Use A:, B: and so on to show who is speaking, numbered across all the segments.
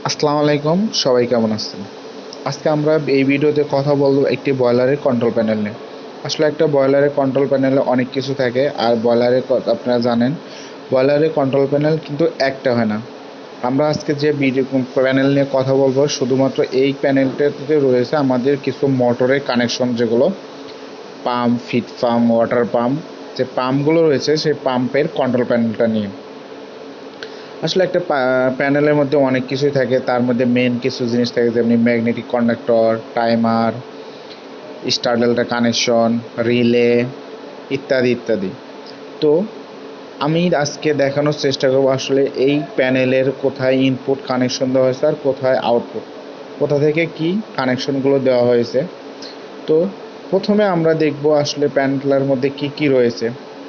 A: আসসালামু আলাইকুম, সবাই কেমন আছেন? আজকে আমরা এই ভিডিওতে কথা বলবো একটি বয়লারের কন্ট্রোল প্যানেল নিয়ে। আসলে একটা বয়লারের কন্ট্রোল প্যানেলে অনেক কিছু থাকে, আর আপনারা জানেন বয়লারের কন্ট্রোল প্যানেল কিন্তু একটা হয় না। আমরা আজকে যে ভিডিও প্যানেল নিয়ে কথা বলবো, শুধুমাত্র এই প্যানেলটাতে রয়েছে আমাদের কিছু মোটরের কানেকশন, যেগুলো pump, feed pump, water pump, যে পাম্পগুলো রয়েছে সেই পাম্পের কন্ট্রোল প্যানেলটা নিয়ে। আসলে একটা প্যানেলের মধ্যে অনেক কিছুই থাকে, তার মধ্যে মেন কিছু জিনিস থাকে, যেমনি magnetic conductor, timer, star connection, relay, ইত্যাদি ইত্যাদি। তো আমি আজকে দেখানোর চেষ্টা করব আসলে এই প্যানেলের কোথায় ইনপুট কানেকশন দেওয়া হয়েছে আর কোথায় আউটপুট, কোথা থেকে কি কানেকশনগুলো দেওয়া হয়েছে। তো প্রথমে আমরা দেখব আসলে প্যানেলের মধ্যে কি কি রয়েছে।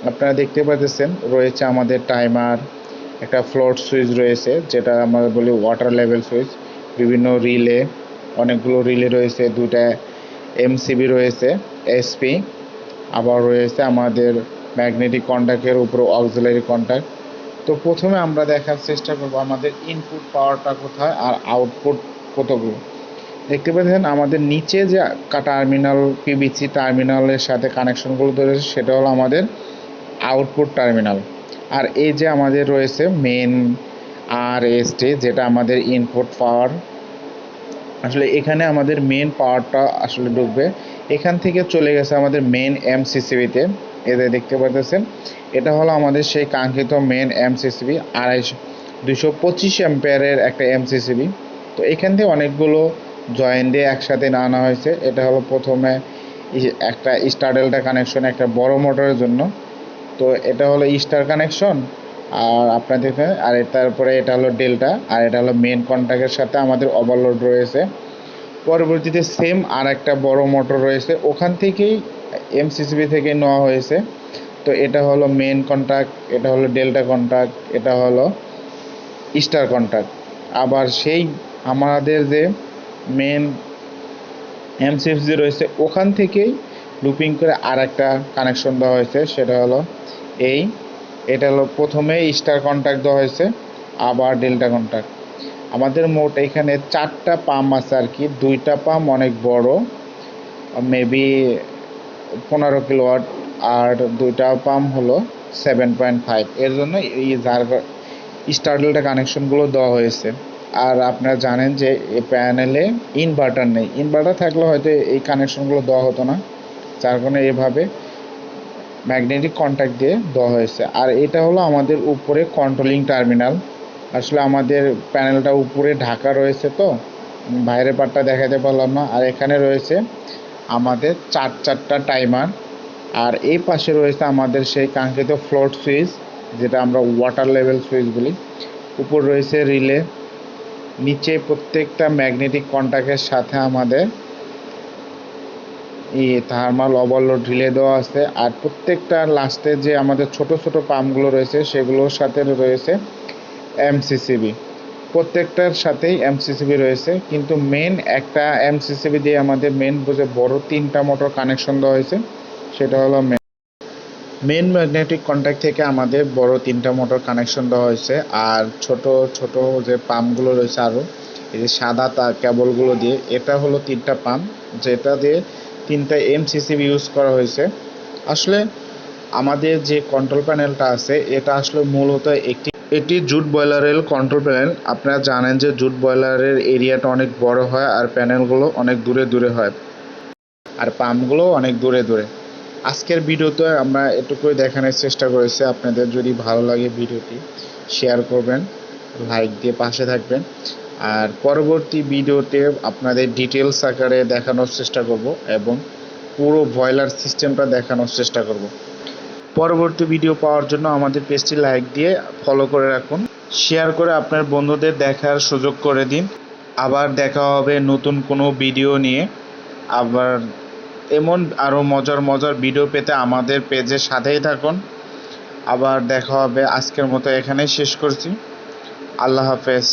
A: আপনারা দেখতে পাচ্ছেন রয়েছে আমাদের টাইমার, একটা ফ্লোট সুইচ রয়েছে যেটা আমরা বলি ওয়াটার লেভেল সুইচ, বিভিন্ন রিলে, অনেকগুলো রিলে রয়েছে, দুটা এমসিবি রয়েছে, এসপি, আবার রয়েছে আমাদের ম্যাগনেটিক কন্ট্যাক্টের উপর অক্সিলারি কন্ট্যাক্ট। তো প্রথমে আমরা দেখার চেষ্টা করব আমাদের ইনপুট পাওয়ারটা কোথায় আর আউটপুট কতগুলো। দেখতে পাচ্ছেন আমাদের নিচে যে টার্মিনাল, পিবিসি টার্মিনালের সাথে কানেকশনগুলো রয়েছে সেটা হলো আমাদের আউটপুট টার্মিনাল। আর এই যে আমাদের রয়েছে মেন আর এসটি, যেটা আমাদের ইনপুট পাওয়ার। আসলে এখানে আমাদের মেন পাওয়ারটা আসলে ঢুকবে, এখান থেকে চলে গেছে আমাদের মেন এমসিসিবিতে। এতে দেখতে পাচ্ছেন এটা হলো আমাদের সেই কাঙ্ক্ষিত মেন এমসিসিবি, 225 অ্যাম্পিয়ারের একটা এমসিসিবি। তো এখান থেকে অনেকগুলো জয়েন্ট দিয়ে একসাথে আনা হয়েছে। এটা হলো প্রথমে একটা স্টার ডেল্টা কানেকশন একটা বড় মোটরের জন্য। তো এটা হলো স্টার কানেকশন, আর আপনাদের আর তারপরে এটা হলো ডেল্টা, আর এটা হলো মেন কন্ট্যাক্টের সাথে আমাদের ওভারলোড রয়েছে। পরবর্তীতে সেম আর একটা বড় মোটর রয়েছে, ওখান থেকেই এমসিসিবি থেকে নেওয়া হয়েছে। তো এটা হলো মেন কন্ট্যাক্ট, এটা হলো ডেল্টা কন্ট্যাক্ট, এটা হলো স্টার কন্ট্যাক্ট। আবার সেই আমাদের যে মেন এমসিএফসি রয়েছে ওখান থেকেই লুপিং করে আর একটা কানেকশন দেওয়া হয়েছে, সেটা হলো এই, এটা হলো প্রথমে স্টার কন্ট্যাক্ট দেওয়া হয়েছে, আবার ডেল্টা কন্ট্যাক্ট। আমাদের মোট এখানে 4টা পাম্প আছে আর কি। 2টা পাম্প অনেক বড়, মেবি 15 কিলোওয়াট, আর 2টা পাম্প হলো 7.5। এর জন্য এই স্টার ডেল্টা কানেকশনগুলো দেওয়া হয়েছে। আর আপনারা জানেন যে এই প্যানেলে ইনভার্টার নেই, ইনভার্টার থাকলে হয়তো এই কানেকশনগুলো দেওয়া হতো না, যার কারণে এভাবে ম্যাগনেটিক কন্ট্যাক্ট দিয়ে দেওয়া হয়েছে। আর এটা হলো আমাদের উপরে কন্ট্রোলিং টার্মিনাল। আসলে আমাদের প্যানেলটা উপরে ঢাকা রয়েছে, তো বাইরের পার্টটা দেখাতে পারলাম না। আর এখানে রয়েছে আমাদের চারটা টাইমার, আর এই পাশে রয়েছে আমাদের সেই কাঙ্ক্ষিত ফ্লোট সুইচ, যেটা আমরা ওয়াটার লেভেল সুইচ বলি। উপর রয়েছে রিলে, নিচে প্রত্যেকটা ম্যাগনেটিক কন্ট্যাক্টের সাথে আমাদের থার্মাল ওভারলোড রিলে দেওয়া আছে। আর প্রত্যেকটা লাস্টে যে আমাদের ছোট ছোট পাম্পগুলো রয়েছে সেগুলোর সাথে রয়েছে এমসিসিবি, প্রত্যেকটার সাথেই এমসিসিবি রয়েছে। কিন্তু মেন একটা এমসিসিবি দিয়ে আমাদের মেন যে বড় 3টা মোটর কানেকশন দেওয়া হয়েছে, সেটা হলো মেন ম্যাগনেটিক কন্ট্যাক্ট থেকে আমাদের বড় 3টা মোটর কানেকশন দেওয়া হয়েছে। আর ছোট ছোট যে পাম্পগুলো রয়েছে আরও, এই যে সাদা তার কেবলগুলো দিয়ে, এটা হলো 3টা পাম্প, যেটা দিয়ে 3টা এমসিসিবি ইউজ করা হয়েছে। আসলে আমাদের যে কন্ট্রোল প্যানেলটা আছে এটা আসলে মূলত এটি জুট বয়লারের কন্ট্রোল প্যানেল। আপনারা জানেন যে জুট বয়লারের এরিয়াটা অনেক বড় হয়, আর প্যানেলগুলো অনেক দূরে দূরে হয়, আর পাম্পগুলো অনেক দূরে দূরে। আজকের ভিডিওতে আমরা এটুকুই দেখানোর চেষ্টা করেছি। আপনাদের যদি ভালো লাগে ভিডিওটি শেয়ার করবেন, লাইক দিয়ে পাশে থাকবেন। আর পরবর্তী ভিডিওতে আপনাদের ডিটেলস আকারে দেখানোর চেষ্টা করব এবং পুরো বয়লার সিস্টেমটা দেখানোর চেষ্টা করব। পরবর্তী ভিডিও পাওয়ার জন্য আমাদের পেজটি লাইক দিয়ে ফলো করে রাখুন, শেয়ার করে আপনার বন্ধুদের দেখার সুযোগ করে দিন। আবার দেখা হবে নতুন কোনো ভিডিও নিয়ে। আবার এমন আরও মজার মজার ভিডিও পেতে আমাদের পেজের সাথেই থাকুন। আবার দেখা হবে। আজকের মতো এখানেই শেষ করছি। আল্লাহ হাফেজ।